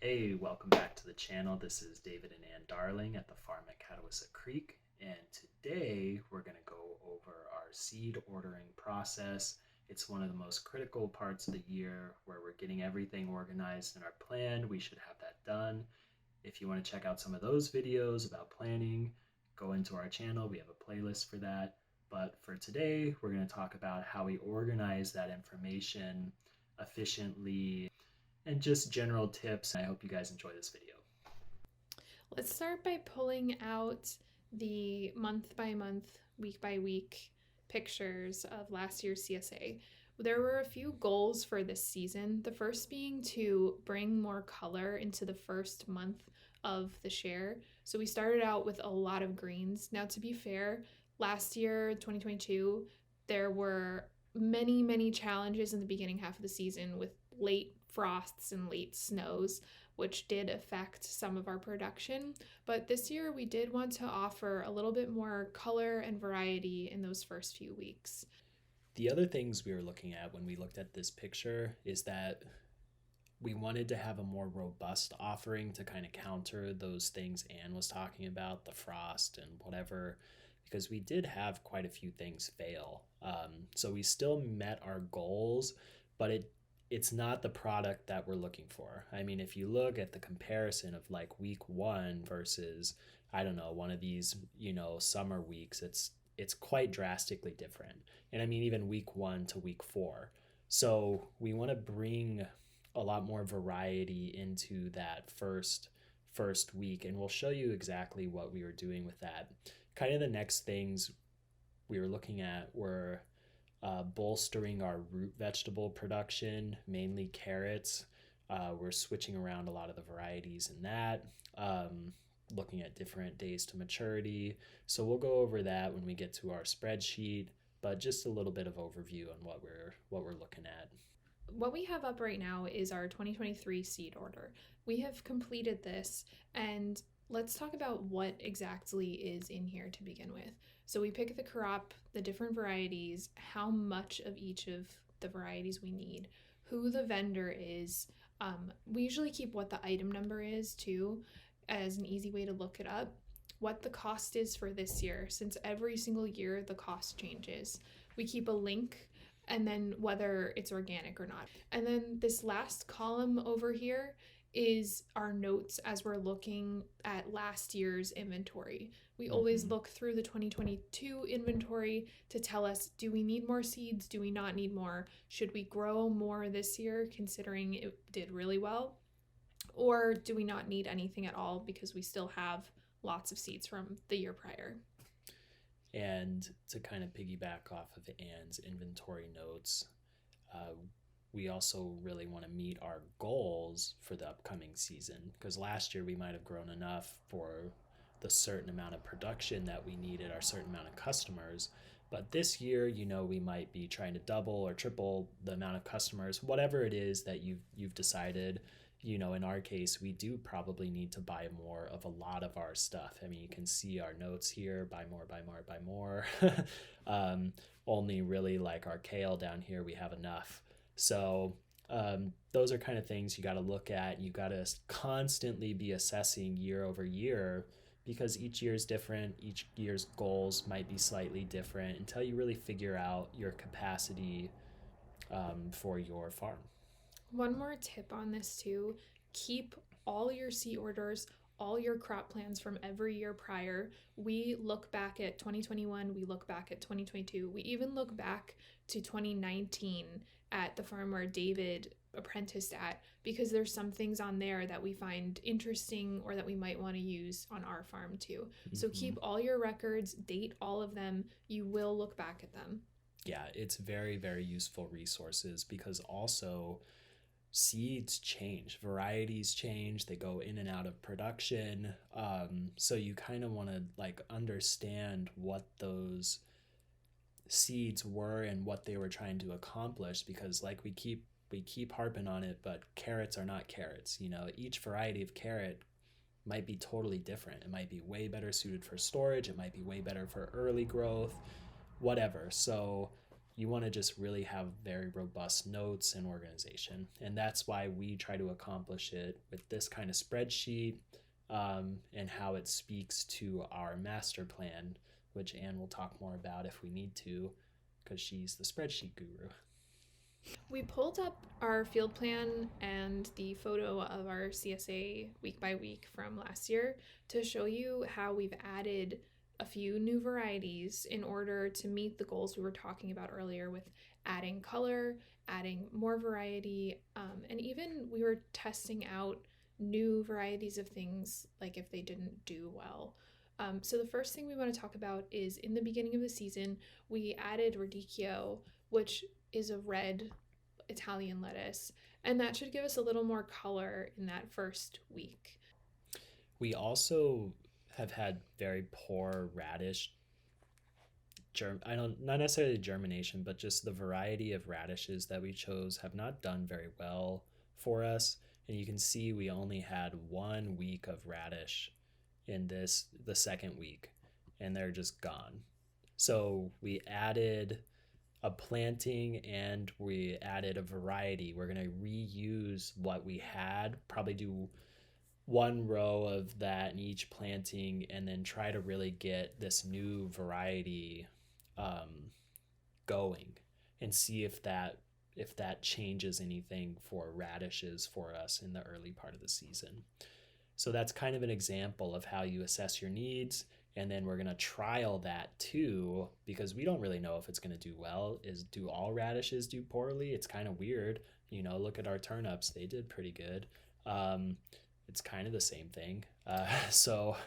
Hey, welcome back to the channel. This is David and Ann Darling at the farm at Catawissa Creek, and today we're going to go over our seed ordering process. It's one of the most critical parts of the year where we're getting everything organized in our plan. We should have that done. If you want to check out some of those videos about planning, go into our channel. We have a playlist for that. But for today, we're going to talk about how we organize that information efficiently and just general tips. I hope you guys enjoy this video. Let's start by pulling out the month by month, week by week pictures of last year's CSA. There were a few goals for this season. The first being to bring more color into the first month of the share. So we started out with a lot of greens. Now, to be fair, last year, 2022, there were many challenges in the beginning half of the season with late frosts and late snows, which did affect some of our production. But this year we did want to offer a little bit more color and variety in those first few weeks. The other things we were looking at when we looked at this picture is that we wanted to have a more robust offering to kind of counter those things Anne was talking about, the frost and whatever, because we did have quite a few things fail. So we still met our goals, but it's not the product that we're looking for. I mean, if you look at the comparison of like week 1 versus, I don't know, one of these, summer weeks, it's quite drastically different. And I mean, even week 1 to week 4. So we want to bring a lot more variety into that first week, and we'll show you exactly what we were doing with that. Kind of the next things we were looking at were bolstering our root vegetable production, mainly carrots. We're switching around a lot of the varieties in that, looking at different days to maturity. So we'll go over that when we get to our spreadsheet, but just a little bit of overview on what we're looking at. What we have up right now is our 2023 seed order. We have completed this, and let's talk about what exactly is in here to begin with. So we pick the crop, the different varieties, how much of each of the varieties we need, who the vendor is. We usually keep what the item number is too, as an easy way to look it up. What the cost is for this year, since every single year the cost changes. We keep a link, and then whether it's organic or not. And then this last column over here is our notes as we're looking at last year's inventory. We always look through the 2022 inventory to tell us, do we need more seeds? Do we not need more? Should we grow more this year considering it did really well? Or do we not need anything at all because we still have lots of seeds from the year prior? And to kind of piggyback off of Anne's inventory notes, we also really want to meet our goals for the upcoming season, because last year we might have grown enough for the certain amount of production that we needed, our certain amount of customers. But this year, we might be trying to double or triple the amount of customers, whatever it is that you've decided. In our case, we do probably need to buy more of a lot of our stuff. I mean, you can see our notes here: buy more. Only really like our kale down here, we have enough. So those are kind of things you got to look at. You got to constantly be assessing year over year, because each year is different. Each year's goals might be slightly different until you really figure out your capacity for your farm. One more tip on this too: keep all your seed orders, all your crop plans from every year prior. We look back at 2021, we look back at 2022, we even look back to 2019 at the farm where David apprenticed at, because there's some things on there that we find interesting or that we might want to use on our farm too. So keep all your records, date all of them. You will look back at them. Yeah, it's very useful resources, because also seeds change, varieties change, they go in and out of production. So you kind of want to understand what those seeds were and what they were trying to accomplish, because we keep harping on it, but carrots are not carrots. Each variety of carrot might be totally different. It might be way better suited for storage, it might be way better for early growth, whatever. So you want to just really have very robust notes and organization. And that's why we try to accomplish it with this kind of spreadsheet, and how it speaks to our master plan, which Anne will talk more about if we need to, because she's the spreadsheet guru. We pulled up our field plan and the photo of our CSA week by week from last year to show you how we've added a few new varieties in order to meet the goals we were talking about earlier with adding color, adding more variety, and even we were testing out new varieties of things like if they didn't do well. So the first thing we want to talk about is in the beginning of the season, we added radicchio, which is a red Italian lettuce, and that should give us a little more color in that first week. We also have had very poor radish I don't, not necessarily germination, but just the variety of radishes that we chose have not done very well for us. And you can see we only had 1 week of radish in the second week, and they're just gone. So we added a planting and we added a variety. We're going to reuse what we had, probably do 1 row of that in each planting, and then try to really get this new variety um, going, and see if that changes anything for radishes for us in the early part of the season. So that's kind of an example of how you assess your needs. And then we're going to trial that too, because we don't really know if it's going to do well. Do all radishes do poorly? It's kind of weird. Look at our turnips. They did pretty good. It's kind of the same thing. So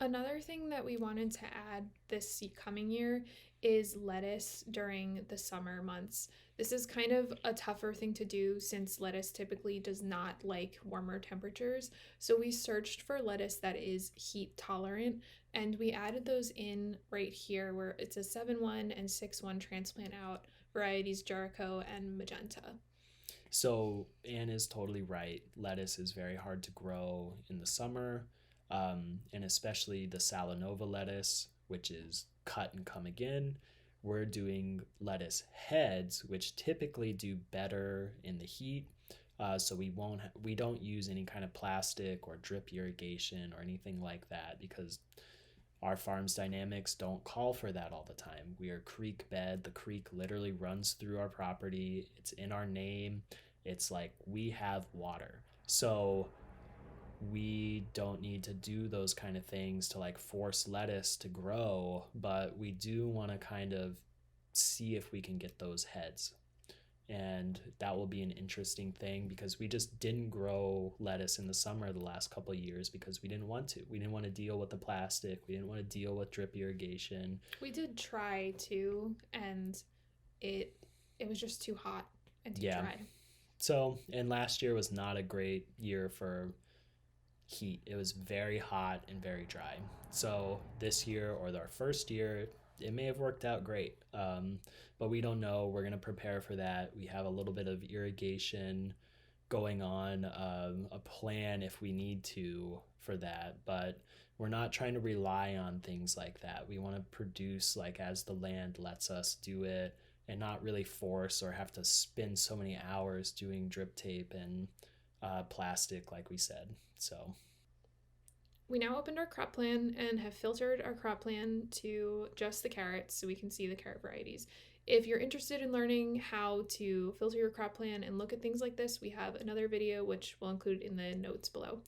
Another thing that we wanted to add this coming year is lettuce during the summer months. This is kind of a tougher thing to do since lettuce typically does not like warmer temperatures. So we searched for lettuce that is heat tolerant, and we added those in right here where it's a 7-1 and 6-1 transplant out varieties Jericho and Magenta. So Anne is totally right. Lettuce is very hard to grow in the summer, and especially the Salanova lettuce, which is cut and come again. We're doing lettuce heads, which typically do better in the heat. So we don't use any kind of plastic or drip irrigation or anything like that, because our farm's dynamics don't call for that all the time. We are creek bed. The creek literally runs through our property. It's in our name. It's like we have water. So we don't need to do those kind of things to like force lettuce to grow, but we do want to kind of see if we can get those heads. And that will be an interesting thing, because we just didn't grow lettuce in the summer the last couple of years because we didn't want to. We didn't want to deal with the plastic. We didn't want to deal with drip irrigation. We did try to, and it it was just too hot and too Yeah. dry. So, and last year was not a great year for heat. It was very hot and very dry. So this year, or our first year, it may have worked out great, but we don't know. We're going to prepare for that. We have a little bit of irrigation going on, a plan if we need to for that, but we're not trying to rely on things like that. We want to produce like as the land lets us do it, and not really force or have to spend so many hours doing drip tape and plastic like we said. So We now opened our crop plan and have filtered our crop plan to just the carrots so we can see the carrot varieties. If you're interested in learning how to filter your crop plan and look at things like this, we have another video which we'll include in the notes below.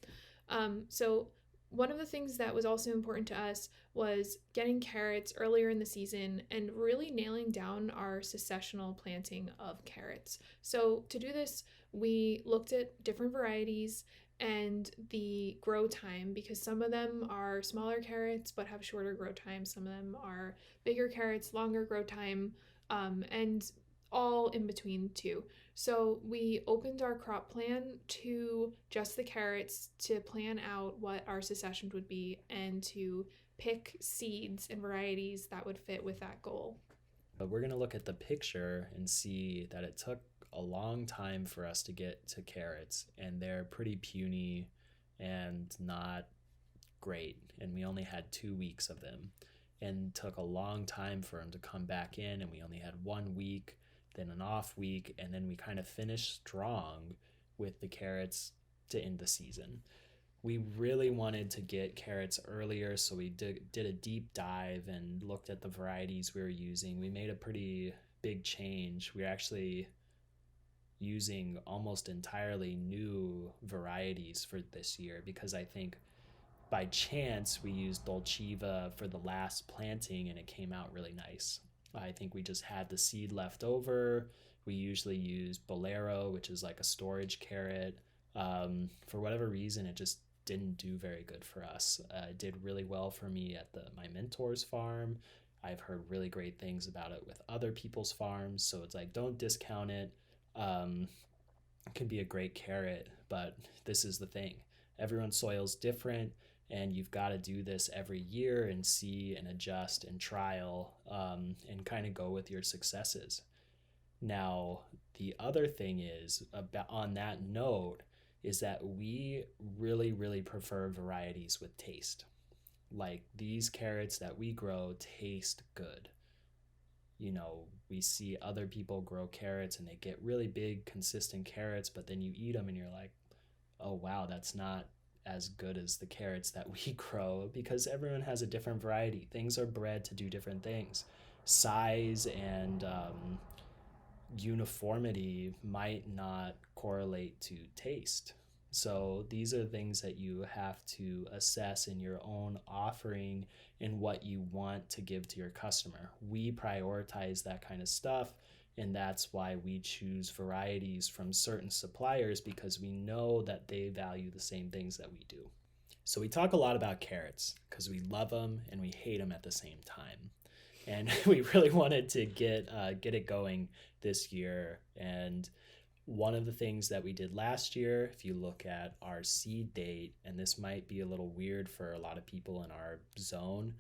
So one of the things that was also important to us was getting carrots earlier in the season and really nailing down our secessional planting of carrots. So to do this, we looked at different varieties and the grow time, because some of them are smaller carrots but have shorter grow time. Some of them are bigger carrots, longer grow time, and all in between too. So we opened our crop plan to just the carrots to plan out what our secession would be and to pick seeds and varieties that would fit with that goal. but we're going to look at the picture and see that it took a long time for us to get to carrots, and they're pretty puny and not great, and we only had 2 weeks of them. and took a long time for him to come back in, and we only had 1 week, then an off week, and then we kind of finished strong with the carrots to end the season. We really wanted to get carrots earlier, so we did a deep dive and looked at the varieties we were using. We made a pretty big change. We were actually using almost entirely new varieties for this year because I think by chance we used Dolciva for the last planting and it came out really nice. I think we just had the seed left over. We usually use Bolero, which is like a storage carrot. For whatever reason, it just didn't do very good for us. It did really well for me at my mentor's farm. I've heard really great things about it with other people's farms. So it's like, don't discount it. It can be a great carrot, but this is the thing. Everyone's soil is different, and you've got to do this every year and see and adjust and trial and kind of go with your successes. Now, the other thing is, about on that note, is that we really, really prefer varieties with taste. Like these carrots that we grow taste good. We see other people grow carrots and they get really big, consistent carrots, but then you eat them and you're like, oh, wow, that's not as good as the carrots that we grow because everyone has a different variety. Things are bred to do different things. Size and uniformity might not correlate to taste. So these are things that you have to assess in your own offering and what you want to give to your customer. We prioritize that kind of stuff, and that's why we choose varieties from certain suppliers because we know that they value the same things that we do. So we talk a lot about carrots because we love them and we hate them at the same time. And we really wanted to get it going this year. And one of the things that we did last year, if you look at our seed date, and this might be a little weird for a lot of people in our zone,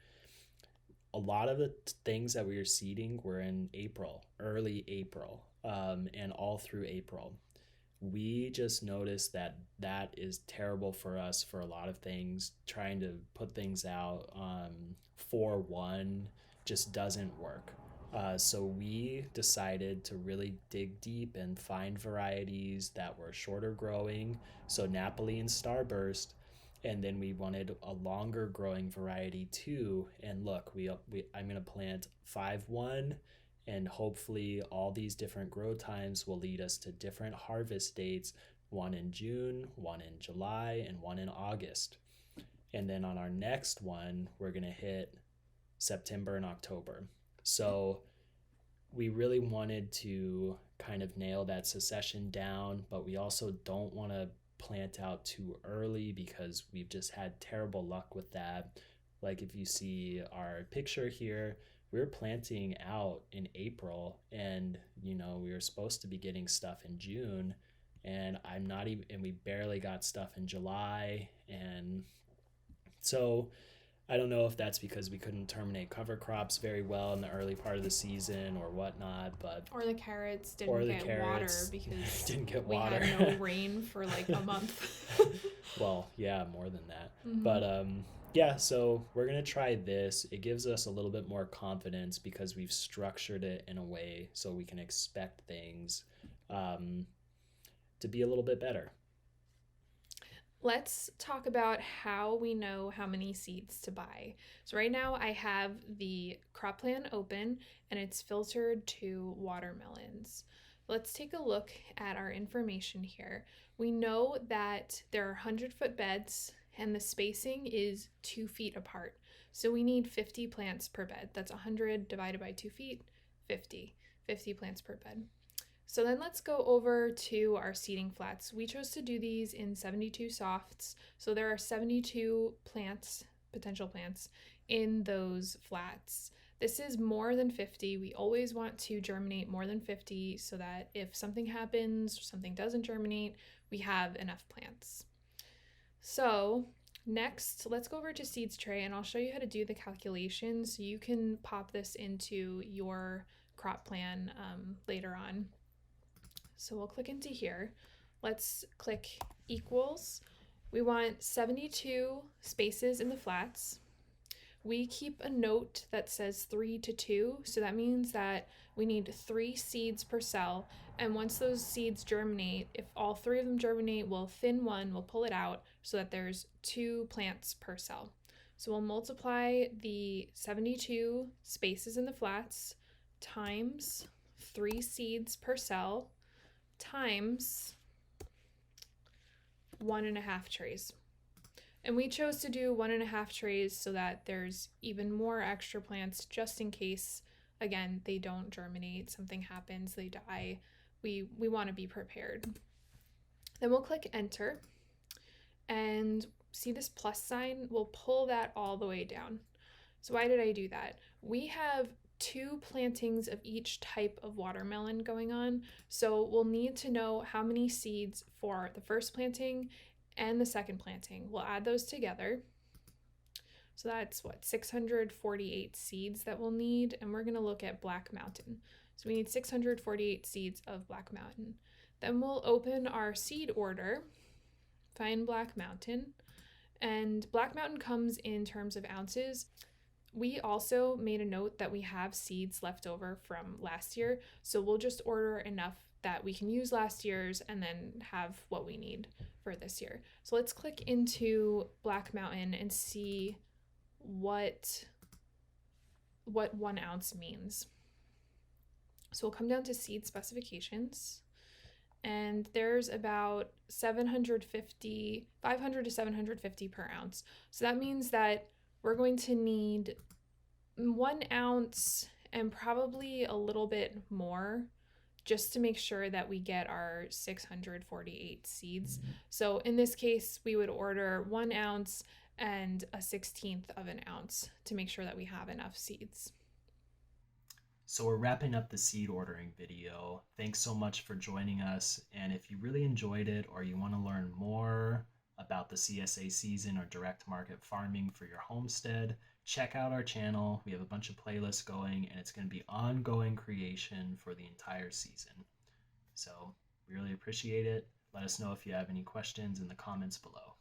a lot of the things that we were seeding were in April, early April, and all through April. We just noticed that that is terrible for us for a lot of things. Trying to put things out 4-1 just doesn't work. So we decided to really dig deep and find varieties that were shorter growing, so Napoli and Starburst, and then we wanted a longer growing variety too. And look, I'm going to plant 5-1, and hopefully all these different grow times will lead us to different harvest dates, one in June, one in July, and one in August. And then on our next one, we're going to hit September and October. So we really wanted to kind of nail that secession down, but we also don't want to plant out too early because we've just had terrible luck with that. Like if you see our picture here, we were planting out in April and we were supposed to be getting stuff in June, and we barely got stuff in July. And so I don't know if that's because we couldn't terminate cover crops very well in the early part of the season or whatnot, but or the carrots didn't get water because didn't get we water. had no rain for like a month. Well, yeah, more than that. Mm-hmm. But yeah, so we're gonna try this. It gives us a little bit more confidence because we've structured it in a way so we can expect things to be a little bit better. Let's talk about how we know how many seeds to buy. So right now I have the crop plan open and it's filtered to watermelons. Let's take a look at our information here. We know that there are 100-foot beds and the spacing is 2 feet apart. So we need 50 plants per bed. That's 100 divided by 2 feet, 50 plants per bed. So then let's go over to our seeding flats. We chose to do these in 72 softs. So there are 72 plants, potential plants, in those flats. This is more than 50. We always want to germinate more than 50 so that if something happens or something doesn't germinate, we have enough plants. So next, let's go over to seeds tray and I'll show you how to do the calculations so you can pop this into your crop plan later on. So we'll click into here. Let's click equals. We want 72 spaces in the flats. we keep a note that says 3 to 2. So that means that we need 3 seeds per cell. And once those seeds germinate, if all 3 of them germinate, we'll thin one, we'll pull it out so that there's 2 plants per cell. So we'll multiply the 72 spaces in the flats times 3 seeds per cell times 1.5 trays. And we chose to do 1.5 trays so that there's even more extra plants just in case, again, they don't germinate, something happens, they die. We want to be prepared. Then we'll click enter, and see this plus sign? We'll pull that all the way down. So why did I do that? We have 2 plantings of each type of watermelon going on, so we'll need to know how many seeds for the first planting and the second planting. We'll add those together. So that's 648 seeds that we'll need, and we're going to look at Black Mountain. So we need 648 seeds of Black Mountain. Then we'll open our seed order, find Black Mountain, and Black Mountain comes in terms of ounces. We also made a note that we have seeds left over from last year, so we'll just order enough that we can use last year's and then have what we need for this year. So let's click into Black Mountain and see what 1 ounce means. So we'll come down to seed specifications, and there's about 500 to 750 per ounce. So that means that we're going to need 1 ounce and probably a little bit more just to make sure that we get our 648 seeds. So in this case, we would order 1 ounce and a 1/16 of an ounce to make sure that we have enough seeds. So we're wrapping up the seed ordering video. Thanks so much for joining us. And if you really enjoyed it or you want to learn more about the CSA season or direct market farming for your homestead, check out our channel. We have a bunch of playlists going, and it's going to be ongoing creation for the entire season. So we really appreciate it. Let us know if you have any questions in the comments below.